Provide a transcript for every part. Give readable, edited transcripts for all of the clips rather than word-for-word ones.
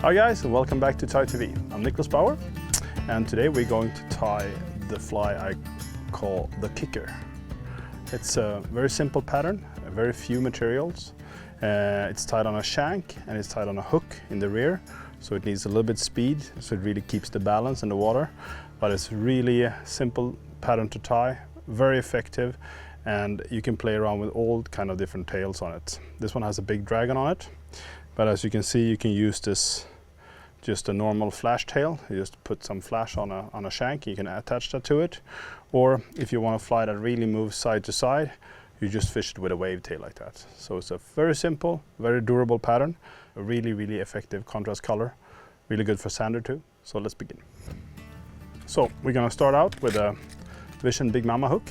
Hi guys, and welcome back to Tie TV. I'm Niklaus Bauer, and today we're going to tie the fly I call the kicker. It's a very simple pattern, very few materials. It's tied on a shank and it's tied on a hook in the rear, so it needs a little bit speed, so it really keeps the balance in the water. But it's really a simple pattern to tie, very effective, and you can play around with all kind of different tails on it. This one has a big dragon on it, but as you can see, you can use this just a normal flash tail. You just put some flash on a shank, you can attach that to it. Or if you want a fly that really moves side to side, you just fish it with a wave tail like that. So it's a very simple, very durable pattern, a really effective contrast color, really good for sander too. So let's begin. So we're gonna start out with a Vision Big Mama hook.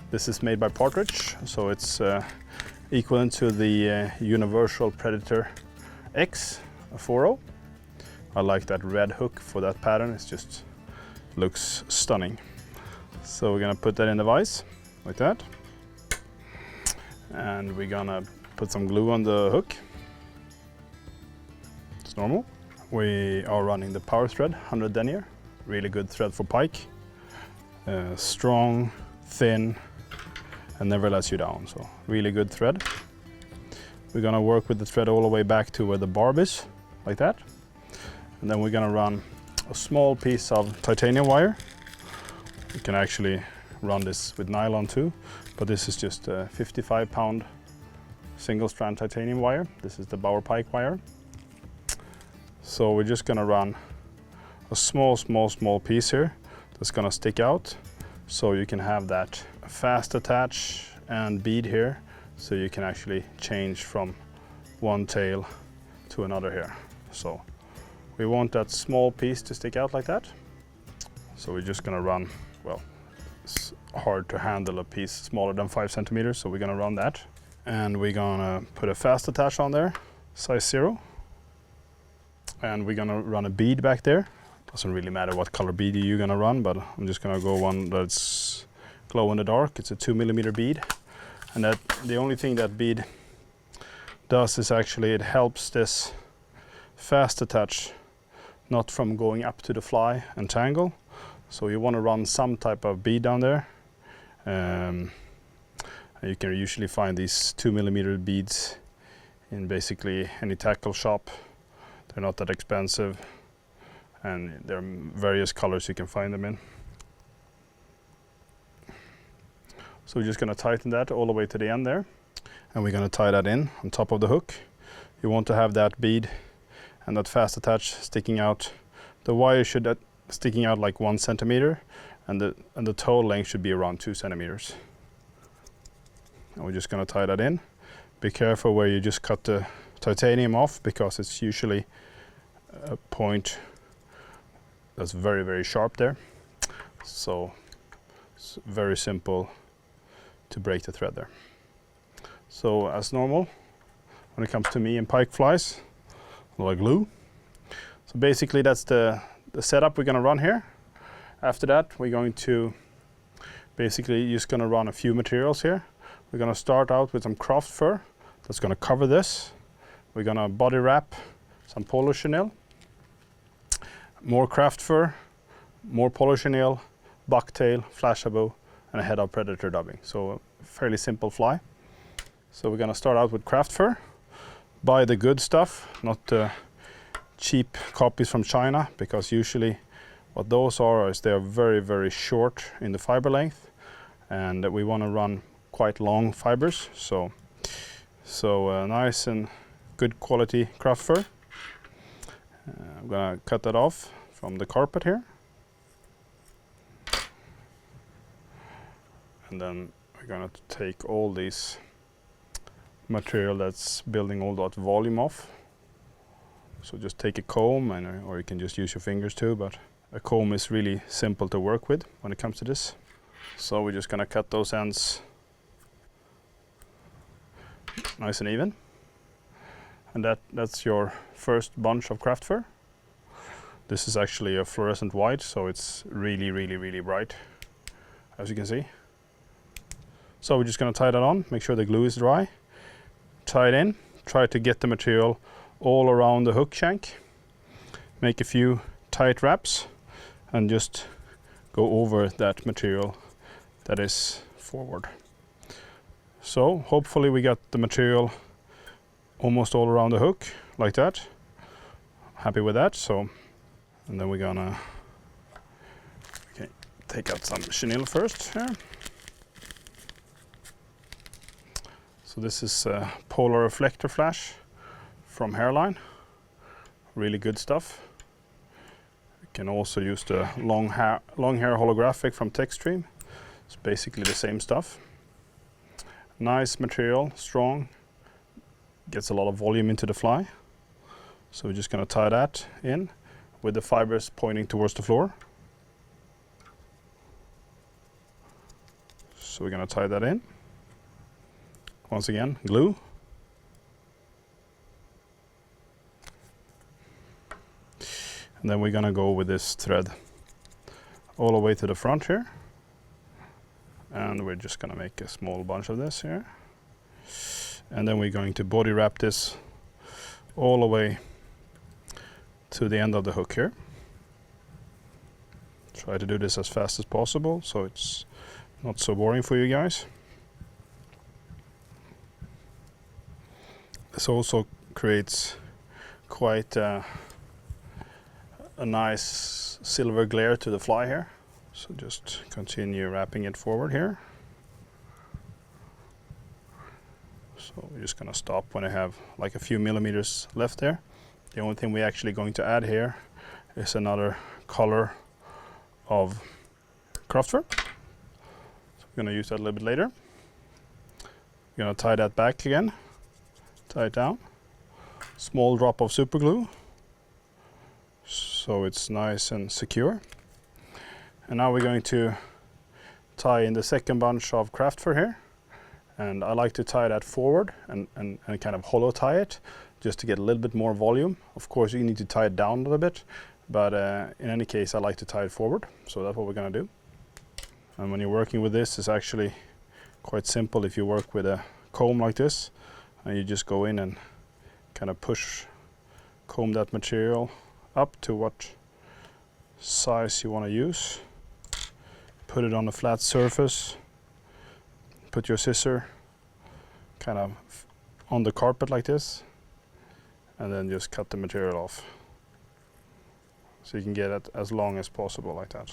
This is made by Partridge, so it's equivalent to the Universal Predator X 4.0. I like that red hook for that pattern, it just looks stunning. So we're gonna put that in the vise, like that. And we're gonna put some glue on the hook. It's normal. We are running the power thread, 100 denier. Really good thread for pike. Strong, thin, and never lets you down, so really good thread. We're gonna work with the thread all the way back to where the barb is, like that. And then we're gonna run a small piece of titanium wire. You can actually run this with nylon too, but this is just a 55-pound single strand titanium wire. This is the Bauer Pike wire. So we're just gonna run a small piece here that's gonna stick out, so you can have that fast attach and bead here, so you can actually change from one tail to another here. So we want that small piece to stick out like that. So we're just gonna run, well, it's hard to handle a piece smaller than 5 centimeters, so we're gonna run that. And we're gonna put a fast attach on there, size 0. And we're gonna run a bead back there. Doesn't really matter what color bead you're gonna run, but I'm just gonna go one that's glow in the dark. It's a 2mm bead. And that the only thing that bead does is actually it helps this fast attach not from going up to the fly and tangle. So you want to run some type of bead down there. You can usually find these 2mm beads in basically any tackle shop. They're not that expensive, and there are various colors you can find them in. So we're just going to tighten that all the way to the end there, and we're going to tie that in on top of the hook. You want to have that bead and that fast attach sticking out. The wire should sticking out like 1 centimeter, and the toe length should be around 2 centimeters. And we're just going to tie that in. Be careful where you just cut the titanium off, because it's usually a point that's very sharp there. So it's very simple to break the thread there. So as normal, when it comes to me and pike flies, a lot of glue. So basically that's the setup we're gonna run here. After that, we're going to basically just gonna run a few materials here. We're gonna start out with some craft fur that's gonna cover this. We're gonna body wrap some polo chenille, more craft fur, more polo chenille, bucktail, flashabou, and a head of predator dubbing. So a fairly simple fly. So we're gonna start out with craft fur. Buy the good stuff, not the cheap copies from China, because usually what those are is they are very short in the fiber length, and we want to run quite long fibers. So nice and good quality craft fur. I'm gonna cut that off from the carpet here, and then we're gonna take all these material that's building all that volume off. So just take a comb, or you can just use your fingers too, but a comb is really simple to work with when it comes to this. So we're just gonna cut those ends nice and even. And that's your first bunch of craft fur. This is actually a fluorescent white, so it's really bright, as you can see. So we're just gonna tie that on, make sure the glue is dry. Tie it in, try to get the material all around the hook shank. make a few tight wraps and just go over that material that is forward. So hopefully we got the material almost all around the hook like that. Happy with that. So, and then we're gonna take out some chenille first here. So this is a polar reflector flash from Hairline. Really good stuff. You can also use the long hair holographic from Techstream. It's basically the same stuff. Nice material, strong, gets a lot of volume into the fly. So we're just going to tie that in with the fibers pointing towards the floor. So we're going to tie that in. Once again, glue. And then we're going to go with this thread all the way to the front here. And we're just going to make a small bunch of this here. And then we're going to body wrap this all the way to the end of the hook here. Try to do this as fast as possible so it's not so boring for you guys. This also creates quite a nice silver glare to the fly here. So just continue wrapping it forward here. So we're just going to stop when I have like a few millimeters left there. The only thing we're actually going to add here is another color of craft fur. So we're going to use that a little bit later. We're going to tie that back again. Tie it down. Small drop of super glue so it's nice and secure. And now we're going to tie in the second bunch of craft fur here. And I like to tie that forward and kind of hollow tie it just to get a little bit more volume. Of course you need to tie it down a little bit, but in any case I like to tie it forward. So that's what we're going to do. And when you're working with this, it's actually quite simple. If you work with a comb like this, and you just go in and kind of comb that material up to what size you want to use. Put it on a flat surface. Put your scissor kind of on the carpet like this, and then just cut the material off. So you can get it as long as possible like that.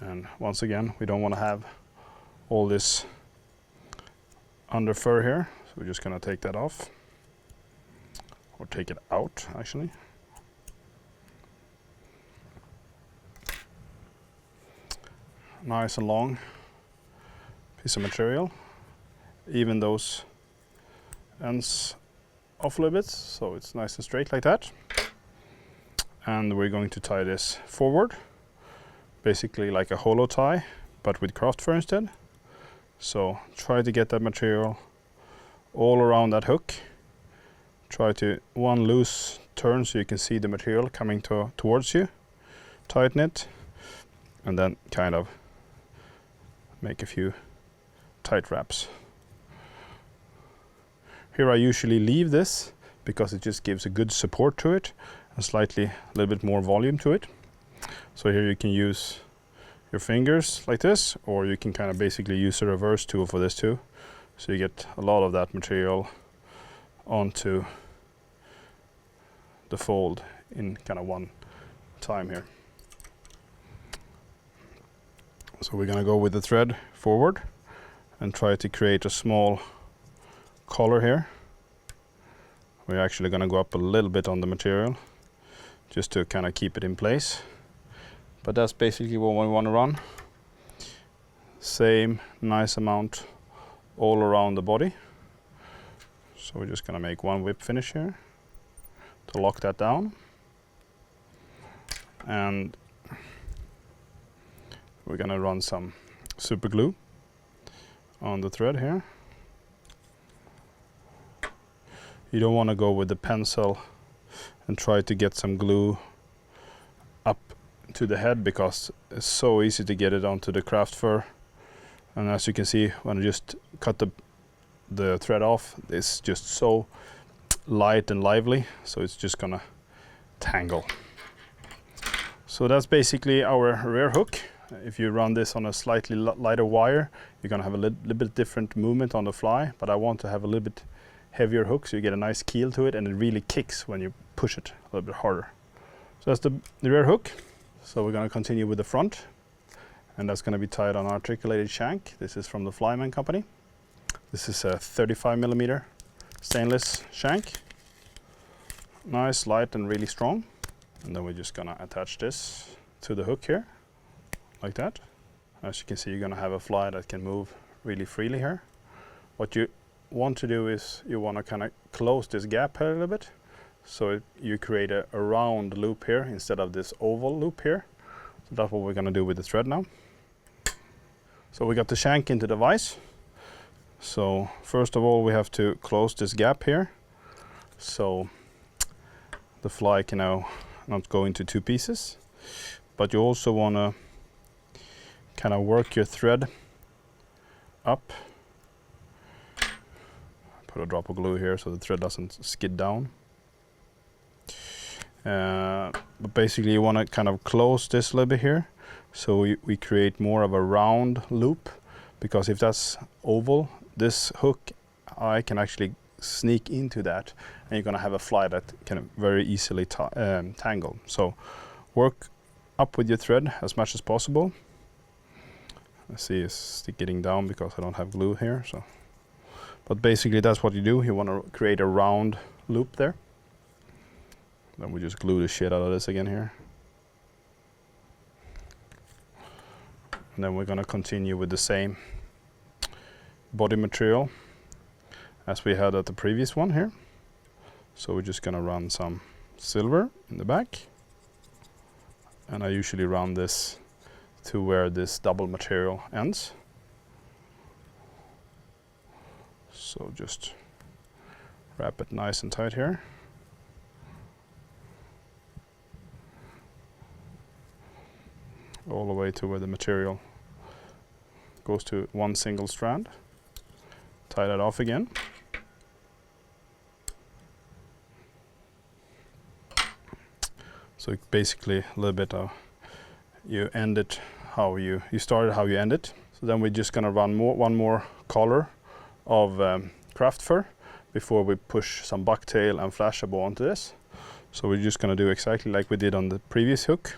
And once again, we don't want to have all this under fur here, so we're just going to take that off, or take it out actually. Nice and long piece of material. Even those ends off a little bit, so it's nice and straight like that. And we're going to tie this forward, basically like a hollow tie, but with craft fur instead. So try to get that material all around that hook. Try to one loose turn so you can see the material coming towards you. Tighten it, and then kind of make a few tight wraps. Here I usually leave this because it just gives a good support to it and slightly a little bit more volume to it. So here you can use your fingers like this, or you can kind of basically use a reverse tool for this too. So you get a lot of that material onto the fold in kind of one time here. So we're going to go with the thread forward and try to create a small collar here. We're actually going to go up a little bit on the material just to kind of keep it in place. But that's basically what we want to run. Same nice amount all around the body. So we're just going to make one whip finish here to lock that down. And we're going to run some super glue on the thread here. You don't want to go with the pencil and try to get some glue up to the head, because it's so easy to get it onto the craft fur. And as you can see, when I just cut the thread off, it's just so light and lively, so it's just gonna tangle. So that's basically our rear hook. If you run this on a slightly lighter wire, you're gonna have a little bit different movement on the fly, but I want to have a little bit heavier hook so you get a nice keel to it, and it really kicks when you push it a little bit harder. So that's the rear hook. So we're gonna continue with the front, and that's gonna be tied on articulated shank. This is from the Flyman company. This is a 35mm stainless shank. Nice, light, and really strong. And then we're just gonna attach this to the hook here, like that. As you can see, you're gonna have a fly that can move really freely here. What you want to do is you wanna kinda close this gap here a little bit, so you create a round loop here instead of this oval loop here. So that's what we're gonna do with the thread now. So we got the shank into the vise. So first of all, we have to close this gap here, so the fly can now not go into two pieces. But you also want to kind of work your thread up. Put a drop of glue here so the thread doesn't skid down. But basically you want to kind of close this a little bit here, so we create more of a round loop, because if that's oval, this hook eye can actually sneak into that, and you're going to have a fly that can very easily tangle. So work up with your thread as much as possible. I see it's getting down because I don't have glue here. So, but basically that's what you do. You want to create a round loop there. Then we just glue the shit out of this again here. And then we're going to continue with the same body material as we had at the previous one here. So we're just gonna run some silver in the back, and I usually run this to where this double material ends. So just wrap it nice and tight here. All the way to where the material goes to one single strand. Tie that off again. So basically a little bit of you end it how you started, how you end it. So then we're just gonna run one more collar of craft fur before we push some bucktail and flashabou onto this. So we're just gonna do exactly like we did on the previous hook.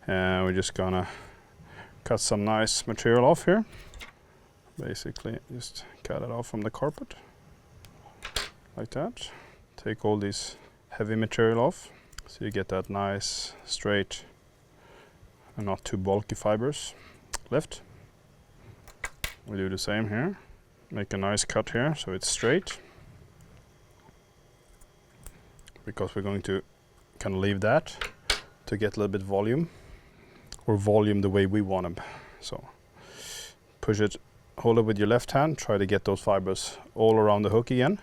We're just gonna cut some nice material off here. Basically just cut it off from the carpet like that. Take all these heavy material off, so you get that nice straight and not too bulky fibers left. We do the same here. Make a nice cut here so it's straight, because we're going to kind of leave that to get a little bit volume, or volume the way we want them. So push it, hold it with your left hand, try to get those fibers all around the hook again.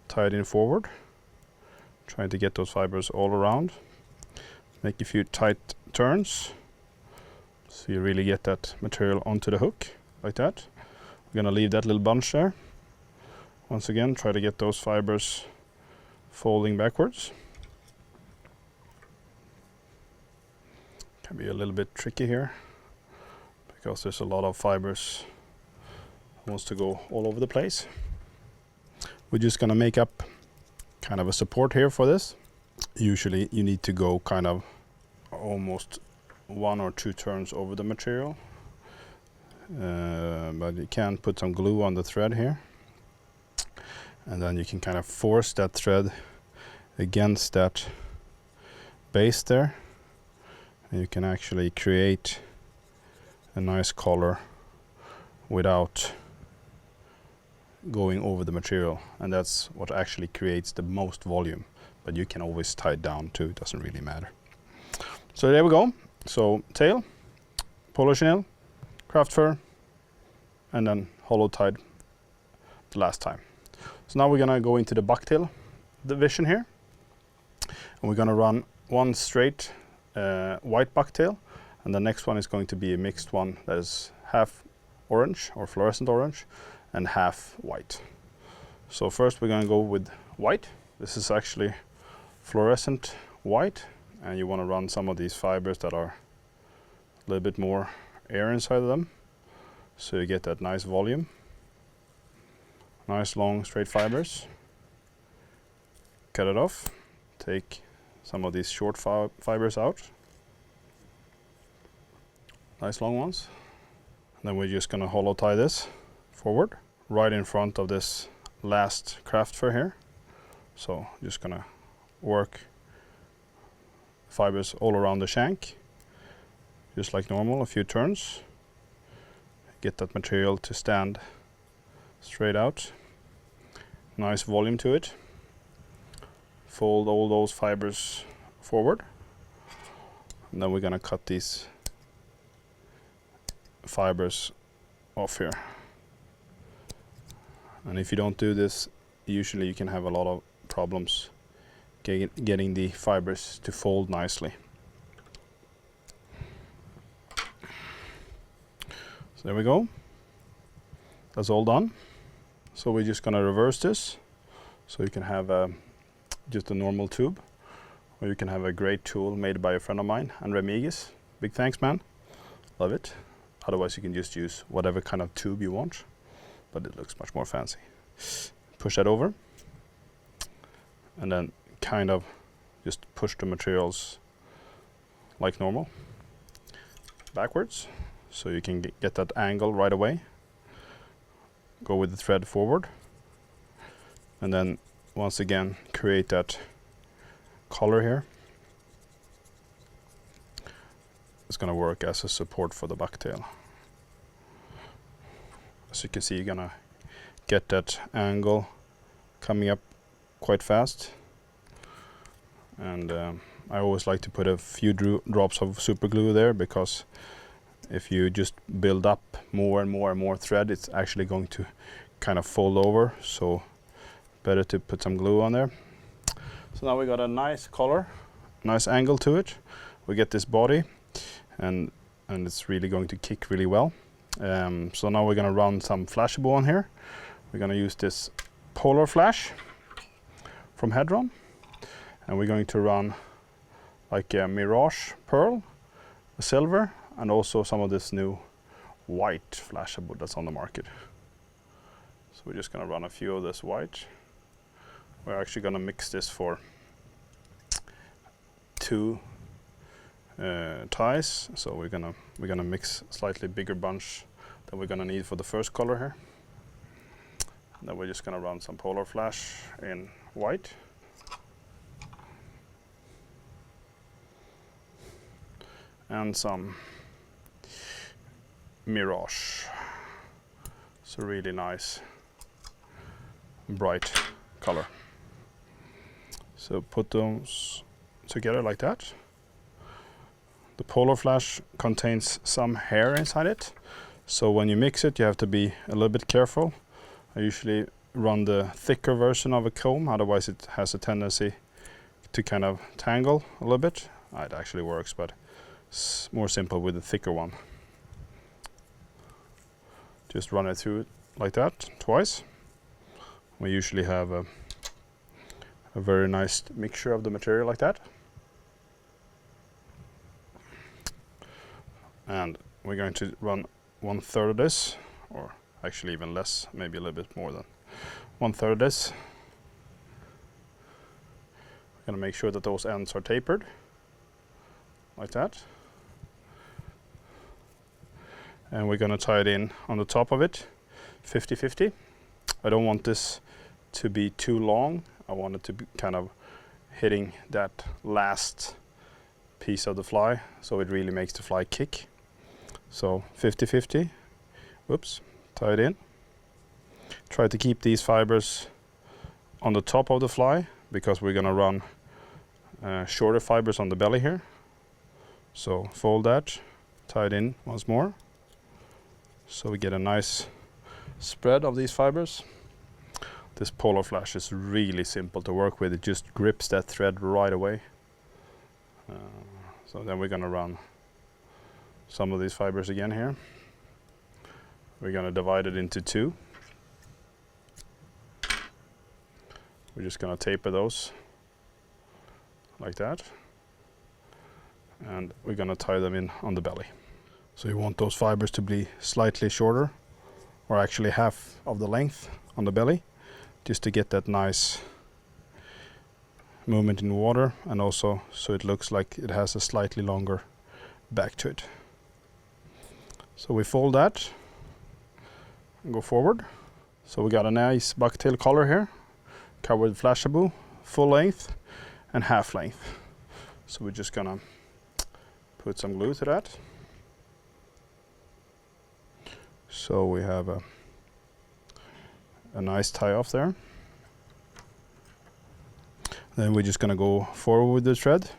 Tie it in forward, trying to get those fibers all around. Make a few tight turns so you really get that material onto the hook like that. We're gonna leave that little bunch there. Once again, try to get those fibers folding backwards. Can be a little bit tricky here because there's a lot of fibers that wants to go all over the place. We're just gonna make up kind of a support here for this. Usually you need to go kind of almost 1 or 2 turns over the material, but you can put some glue on the thread here, and then you can kind of force that thread against that base there, and you can actually create a nice collar without going over the material, and that's what actually creates the most volume. But you can always tie it down too, it doesn't really matter. So there we go. So tail, polo chenille, craft fur, and then hollow tied the last time. So now we're gonna go into the bucktail division here, and we're gonna run one straight white bucktail, and the next one is going to be a mixed one that is half orange or fluorescent orange and half white. So first we're gonna go with white. This is actually fluorescent white, and you want to run some of these fibers that are a little bit more air inside of them, so you get that nice volume. Nice long straight fibers. Cut it off. Take some of these short fibers out. Nice long ones. And then we're just going to hollow tie this forward right in front of this last craft fur here. So just going to work fibers all around the shank, just like normal, a few turns. Get that material to stand straight out. Nice volume to it. Fold all those fibers forward, and then we're going to cut these fibers off here. And if you don't do this, usually you can have a lot of problems getting the fibers to fold nicely. So there we go. That's all done. So we're just going to reverse this, so you can have just a normal tube, or you can have a great tool made by a friend of mine, Andre Migis. Big thanks, man. Love it. Otherwise you can just use whatever kind of tube you want, but it looks much more fancy. Push that over, and then kind of just push the materials like normal backwards, so you can get that angle right away. Go with the thread forward, and then once again create that collar here. It's going to work as a support for the bucktail. As you can see, you're going to get that angle coming up quite fast. And I always like to put a few drops of super glue there, because if you just build up more and more and more thread, it's actually going to kind of fold over. So better to put some glue on there. So now we got a nice collar, nice angle to it. We get this body, and it's really going to kick really well. So now we're going to run some flashabou on here. We're going to use this polar flash from Hedron, and we're going to run like a mirage pearl, a silver, and also some of this new white flashabou that's on the market. So we're just going to run a few of this white. We're actually going to mix this for 2 ties. So we're gonna mix a slightly bigger bunch than we're gonna need for the first color here. And then we're just gonna run some polar flash in white. And some mirage. It's a really nice bright color. So put those together like that. The polar flash contains some hair inside it, so when you mix it you have to be a little bit careful. I usually run the thicker version of a comb, otherwise it has a tendency to kind of tangle a little bit. It actually works, but it's more simple with the thicker one. Just run it through it like that twice. We usually have a very nice mixture of the material like that. And we're going to run 1/3 of this, or actually even less, maybe a little bit more than 1/3 of this. We're going to make sure that those ends are tapered like that. And we're going to tie it in on the top of it 50-50. I don't want this to be too long. I want it to be kind of hitting that last piece of the fly, so it really makes the fly kick. So 50-50. Whoops, tie it in. Try to keep these fibers on the top of the fly, because we're going to run shorter fibers on the belly here. So fold that, tie it in once more, so we get a nice spread of these fibers. This polar flash is really simple to work with. It just grips that thread right away. So then we're going to run some of these fibers again here. We're going to divide it into 2. We're just gonna taper those like that, and we're gonna tie them in on the belly. So you want those fibers to be slightly shorter, or actually half of the length on the belly, just to get that nice movement in water, and also so it looks like it has a slightly longer back to it. So we fold that and go forward. So we got a nice bucktail collar here, covered with flashabou, full length and half length. So we're just gonna put some glue to that. So we have a nice tie off there. Then we're just gonna go forward with the thread,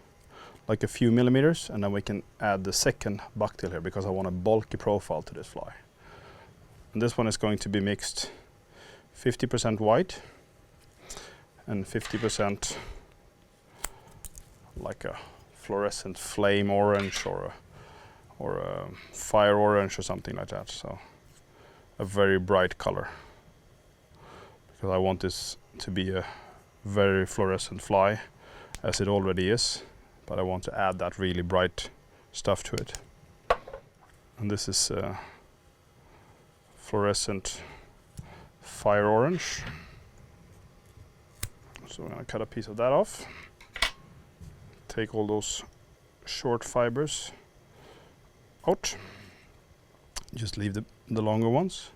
like a few millimeters, and then we can add the second bucktail here because I want a bulky profile to this fly. And this one is going to be mixed 50% white and 50% like a fluorescent flame orange or a fire orange or something like that. So a very bright color, because I want this to be a very fluorescent fly, as it already is, but I want to add that really bright stuff to it. And this is fluorescent fire orange. So I'm going to cut a piece of that off. Take all those short fibers out. Just leave the longer ones.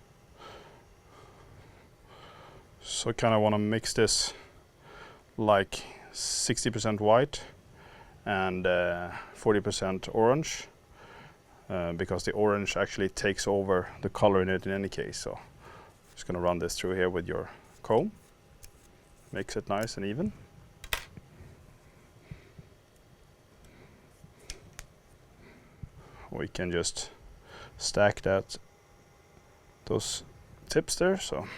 So I kind of want to mix this like 60% white and 40% orange, because the orange actually takes over the color in it in any case. So just going to run this through here with your comb. Mix it nice and even. We can just stack those tips there, so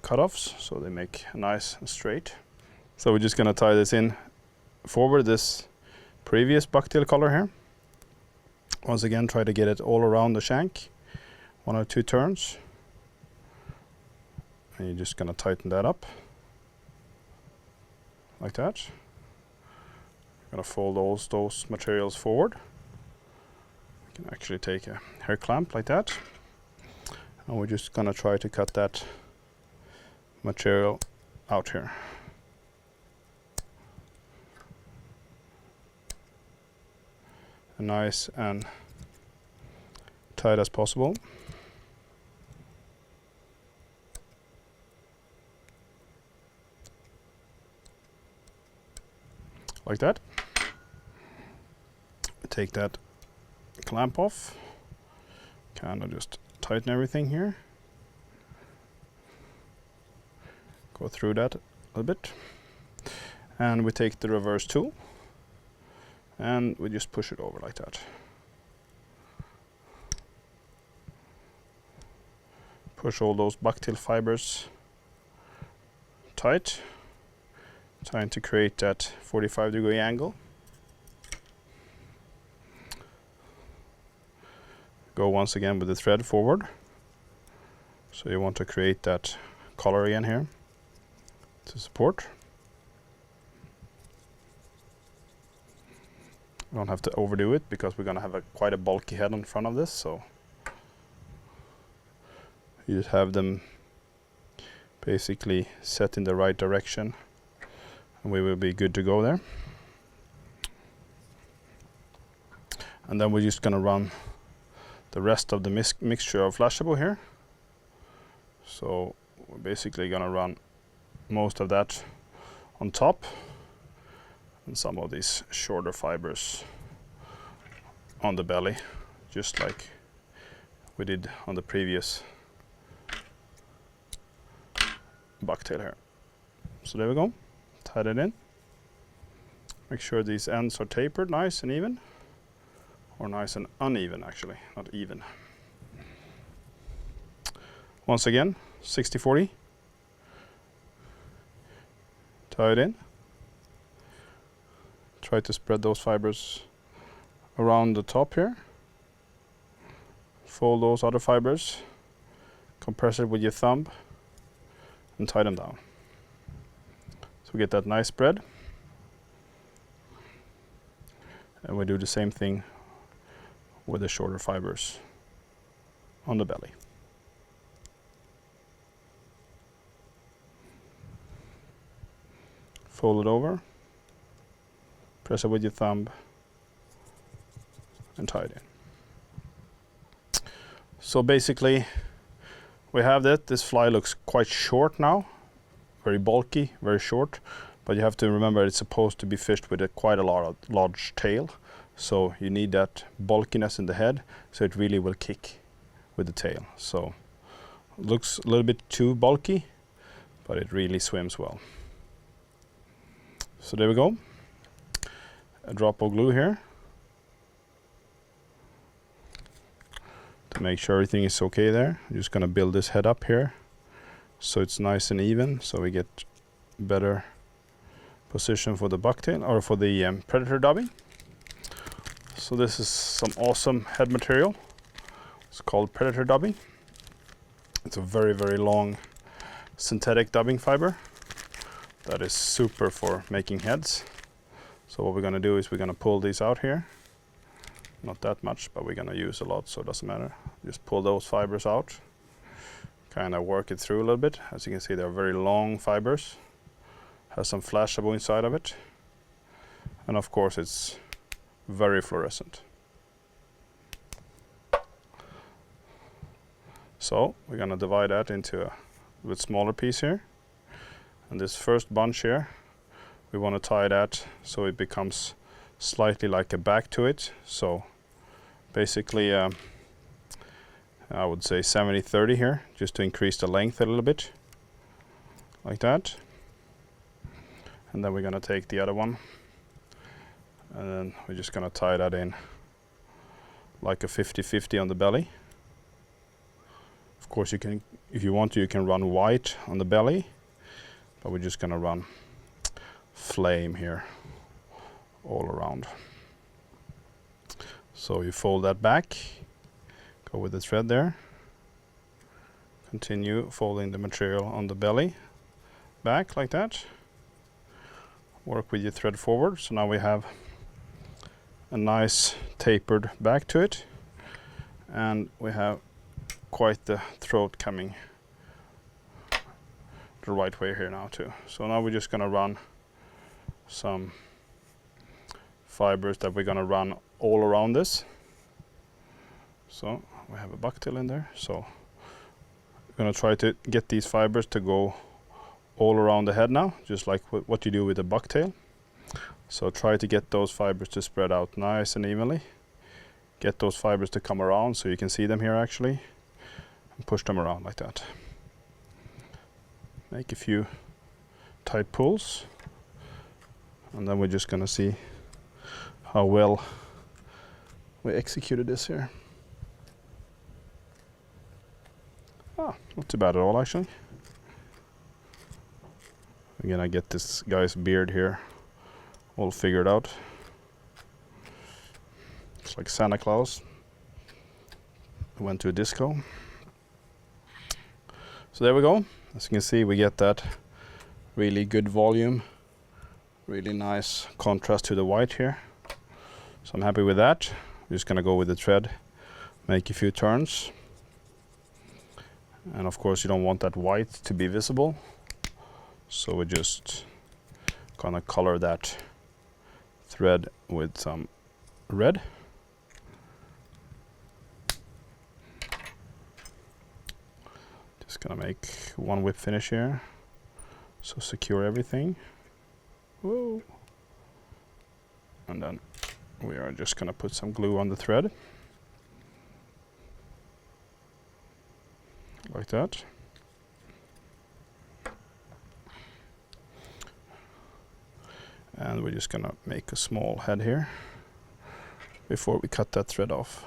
cut-offs, so they make nice and straight. So we're just gonna tie this in forward, this previous bucktail color here. Once again, try to get it all around the shank, 1 or 2 turns. And you're just gonna tighten that up like that. You're gonna fold those materials forward. You can actually take a hair clamp like that, and we're just gonna try to cut that material out here. Nice and tight as possible. Like that. Take that clamp off. Kind of just tighten everything here. Go through that a little bit. And we take the reverse tool and we just push it over like that. Push all those bucktail fibers tight, trying to create that 45-degree angle. Go once again with the thread forward. So you want to create that collar again here to support. You don't have to overdo it because we're going to have quite a bulky head in front of this, so you just have them basically set in the right direction and we will be good to go there. And then we're just going to run the rest of the mixture of flashabou here. So we're basically going to run most of that on top and some of these shorter fibers on the belly, just like we did on the previous bucktail here. So there we go, tie it in. Make sure these ends are tapered nice and even, or nice and uneven actually, not even. Once again, 60-40. Tie it in. Try to spread those fibers around the top here. Fold those other fibers, compress it with your thumb and tie them down. we get that nice spread. And we do the same thing with the shorter fibers on the belly. Fold it over, press it with your thumb, and tie it in. So basically, we have that. This fly looks quite short now, very bulky, very short, but you have to remember it's supposed to be fished with quite a large tail. So you need that bulkiness in the head, so it really will kick with the tail. So it looks a little bit too bulky, but it really swims well. So there we go. A drop of glue here to make sure everything is okay there. I'm just gonna build this head up here so it's nice and even, so we get better position for the bucktail or for the predator dubbing. So this is some awesome head material. It's called predator dubbing. It's a very, very long synthetic dubbing fiber that is super for making heads. So what we're gonna do is we're gonna pull these out here. Not that much, but we're gonna use a lot, so it doesn't matter. Just pull those fibers out. Kind of work it through a little bit. As you can see, they're very long fibers. Has some flashabou inside of it. And of course it's very fluorescent. So we're gonna divide that into a bit smaller piece here. And this first bunch here, we want to tie that so it becomes slightly like a back to it. So basically I would say 70-30 here, just to increase the length a little bit, like that. And then we're going to take the other one, and then we're just going to tie that in like a 50-50 on the belly. Of course you can, if you want to, you can run white on the belly, but we're just going to run flame here all around. So you fold that back, go with the thread there, continue folding the material on the belly back like that, work with your thread forward. So now we have a nice tapered back to it, and we have quite the throat coming the right way here now too. So now we're just gonna run some fibers that we're gonna run all around this. So we have a bucktail in there, so we're gonna try to get these fibers to go all around the head now, just like what you do with a bucktail. So try to get those fibers to spread out nice and evenly. Get those fibers to come around so you can see them here actually, and push them around like that. Make a few tight pulls, and then we're just gonna see how well we executed this here. Not too bad at all actually. Again, I get this guy's beard here all figured out. It's like Santa Claus went to a disco. So there we go. As you can see, we get that really good volume, really nice contrast to the white here. So I'm happy with that. I'm just gonna go with the thread, make a few turns. And of course you don't want that white to be visible. So we're just gonna color that thread with some red. Just gonna make one whip finish here, so secure everything. Whoa. And then we are just gonna put some glue on the thread, like that. And we're just gonna make a small head here before we cut that thread off.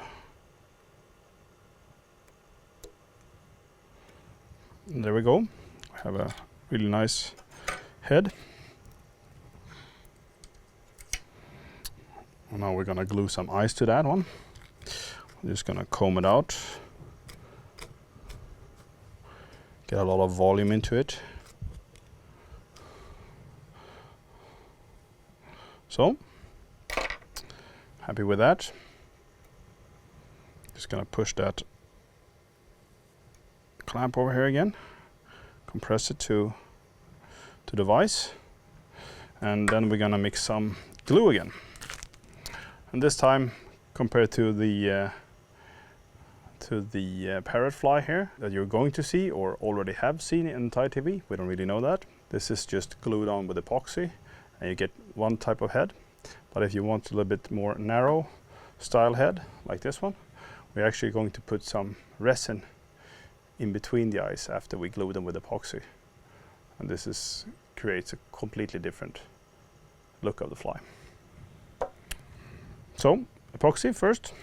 And there we go. We have a really nice head. And now we're gonna glue some eyes to that one. I'm just gonna comb it out. Get a lot of volume into it. So, happy with that. Just gonna push that clamp over here again, compress it to the vise, and then we're gonna mix some glue again. And this time, compared to the parrot fly here that you're going to see or already have seen in Thai TV, we don't really know that. This is just glued on with epoxy, and you get one type of head. But if you want a little bit more narrow style head, like this one, we're actually going to put some resin in between the eyes after we glue them with epoxy. And this creates a completely different look of the fly. So, epoxy first.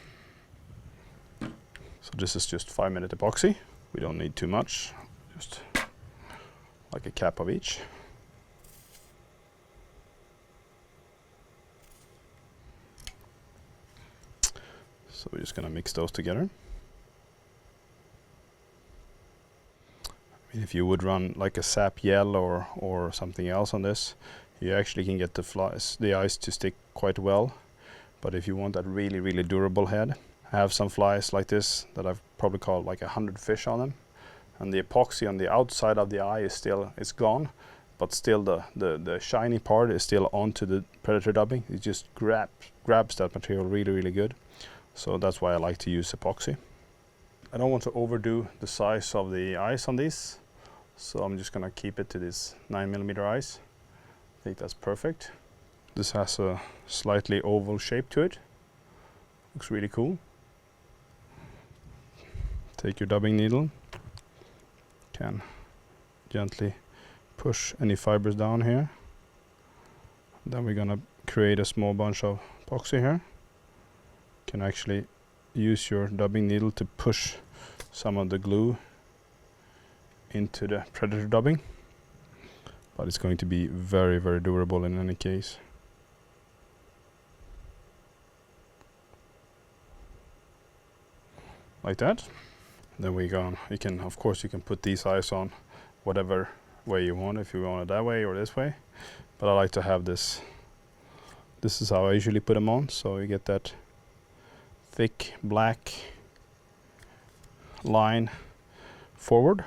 So this is just 5-minute epoxy. We don't need too much, just like a cap of each. So we're just gonna mix those together. I mean, if you would run like a sap gel or something else on this, you actually can get the eyes to stick quite well. But if you want that really, really durable head, I have some flies like this that I've probably caught like 100 fish on them. And the epoxy on the outside of the eye is gone, but still the shiny part is still onto the predator dubbing. It just grabs that material really, really good. So that's why I like to use epoxy. I don't want to overdo the size of the eyes on these, so I'm just gonna keep it to this 9mm eyes. I think that's perfect. This has a slightly oval shape to it. Looks really cool. Take your dubbing needle, can gently push any fibers down here. Then we're gonna create a small bunch of epoxy here. Can actually use your dubbing needle to push some of the glue into the predator dubbing, but it's going to be very, very durable in any case. Like that. Then you can, of course, you can put these eyes on whatever way you want, if you want it that way or this way. But I like to have this. This is how I usually put them on, so you get that thick black line forward.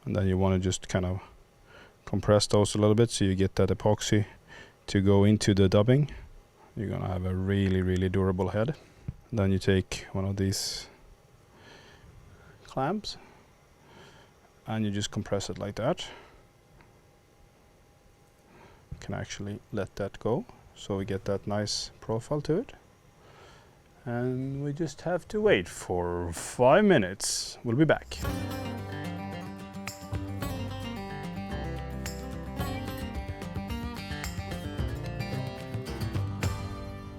And then you want to just kind of compress those a little bit so you get that epoxy to go into the dubbing. You're gonna have a really, really durable head. Then you take one of these clamps and you just compress it like that. You can actually let that go so we get that nice profile to it. And we just have to wait for 5 minutes. We'll be back.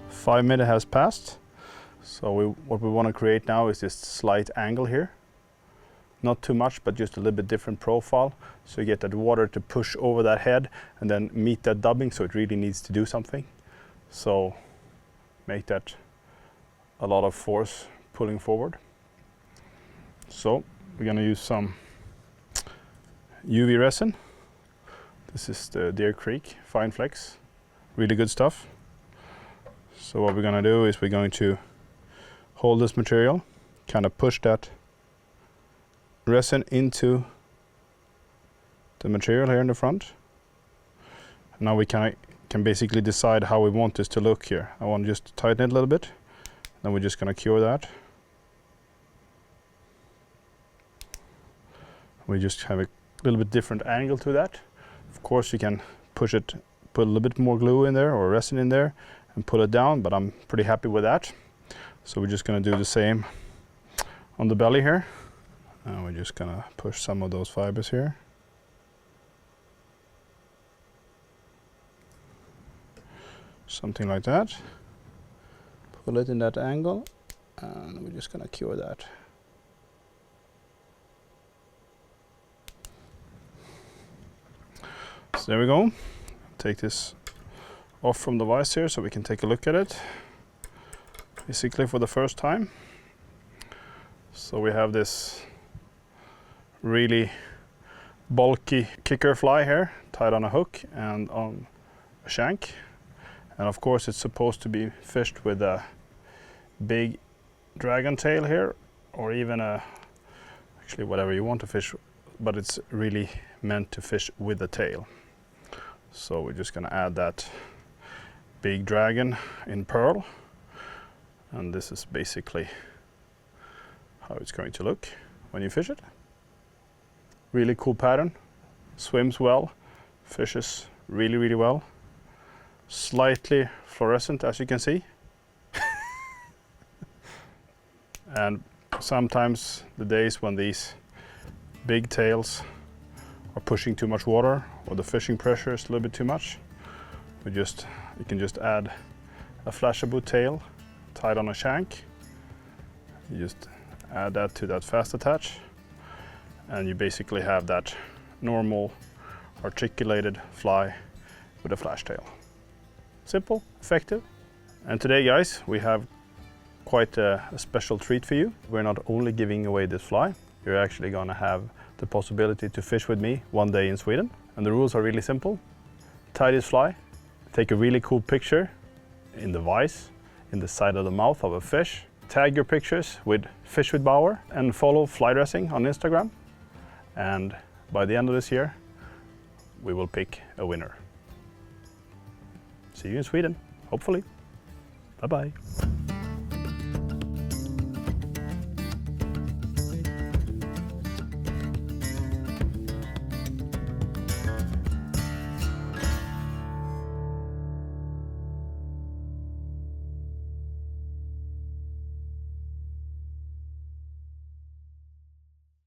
5 minutes has passed. So what we want to create now is this slight angle here. Not too much, but just a little bit different profile. So you get that water to push over that head and then meet that dubbing, so it really needs to do something. So make that a lot of force pulling forward. So we're gonna use some UV resin. This is the Deer Creek Fine Flex. Really good stuff. So what we're gonna do is we're going to hold this material, kind of push that resin into the material here in the front. And now we can basically decide how we want this to look here. I want to just tighten it a little bit. Then we're just going to cure that. We just have a little bit different angle to that. Of course you can push it, put a little bit more glue in there or resin in there and pull it down, but I'm pretty happy with that. So we're just going to do the same on the belly here. And we're just going to push some of those fibers here. Something like that. Pull it in that angle, and we're just going to cure that. So there we go. Take this off from the vise here so we can take a look at it. Basically for the first time. So we have this really bulky kicker fly here, tied on a hook and on a shank. And of course it's supposed to be fished with a big dragon tail here, or even actually whatever you want to fish, but it's really meant to fish with the tail. So we're just going to add that big dragon in pearl, and this is basically how it's going to look when you fish it. Really cool pattern, swims well, fishes really well, slightly fluorescent as you can see. And sometimes the days when these big tails are pushing too much water, or the fishing pressure is a little bit too much, you can just add a flashabou tail tied on a shank. You just add that to that fast attach, and you basically have that normal articulated fly with a flash tail. Simple, effective. And today, guys, we have quite a special treat for you. We're not only giving away this fly, you're actually going to have the possibility to fish with me one day in Sweden. And the rules are really simple. Tie this fly, take a really cool picture in the vise, in the side of the mouth of a fish. Tag your pictures with Fish with Bauer and follow Fly Dressing on Instagram. And by the end of this year, we will pick a winner. See you in Sweden, hopefully. Bye-bye.